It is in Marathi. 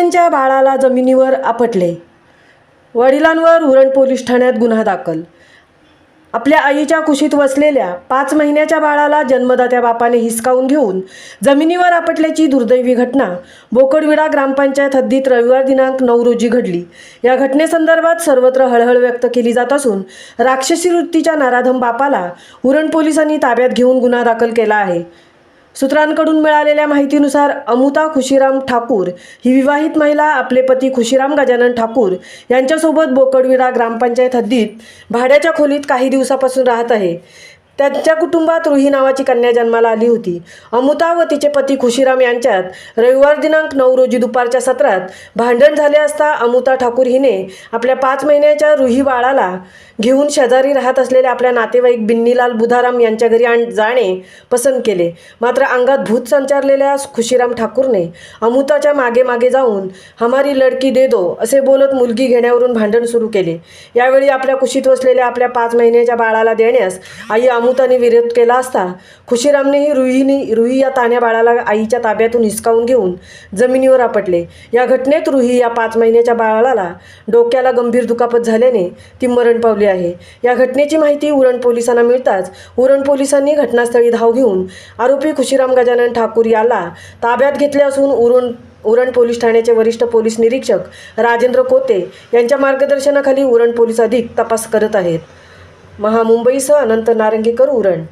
महिन्यांच्या बाळाला जमिनीवर आपटले. वडिलांवर उरण पोलीस ठाण्यात गुन्हा दाखल. आपल्या आईच्या कुशीत वसलेल्या 5 महिन्याच्या बाळाला जन्मदात्या बापाने हिसकावून घेऊन जमिनीवर आपटल्याची दुर्दैवी घटना बोकडविडा ग्रामपंचायत हद्दीत रविवार दिनांक 9 रोजी घडली. या घटनेसंदर्भात सर्वत्र हळहळ व्यक्त केली जात असून राक्षसी वृत्तीच्या नराधम बापाला उरण पोलिसांनी ताब्यात घेऊन गुन्हा दाखल केला आहे. सूत्रांकडून मिळालेल्या माहितीनुसार अमुता खुशीराम ठाकूर ही विवाहित महिला आपले पती खुशीराम गजानन ठाकूर यांच्यासोबत बोकडविडा ग्रामपंचायत हद्दीत भाड्याच्या खोलीत काही दिवसापासून राहत आहे. त्यांच्या कुटुंबात रुही नावाची कन्या जन्माला आली होती. अमुता व तिचे पती खुशीराम यांच्यात रविवार दिनांक 9 रोजी दुपारच्या सत्रात भांडण झाले असता अमुता ठाकूर हिने आपल्या 5 महिन्याच्या रुही बाळाला घेऊन शेजारी राहत असलेल्या आपल्या नातेवाईक बिन्नीलाल बुधाराम यांच्या घरी जाणे पसंत केले. मात्र अंगात भूत संचारलेल्या खुशीराम ठाकूरने अमुताच्या मागे मागे जाऊन हमारी लडकी दे दो असे बोलत मुलगी घेण्यावरून भांडण सुरू केले. यावेळी आपल्या कुशीत वसलेल्या आपल्या 5 महिन्याच्या बाळाला देण्यास आई अमुताने विरोध केला असता खुशीरामनेही रुही या तान्या बाळाला आईच्या ताब्यातून हिसकावून घेऊन जमिनीवर आपटले. या घटनेत रुही या 5 महिन्याच्या बाळाला डोक्याला गंभीर दुखापत झाल्याने ती मरण पावली आहे. या घटनेची माहिती उरण पोलिसांना मिळताच उरण पोलिसांनी घटनास्थळी धाव घेऊन आरोपी खुशीराम गजानन ठाकूर याला ताब्यात घेतले असून उरण पोलीस ठाण्याचे वरिष्ठ पोलीस निरीक्षक राजेंद्र कोते यांच्या मार्गदर्शनाखाली उरण पोलीस अधिक तपास करत आहेत. महामुंबईसह अनंत नारंगीकर, उरण.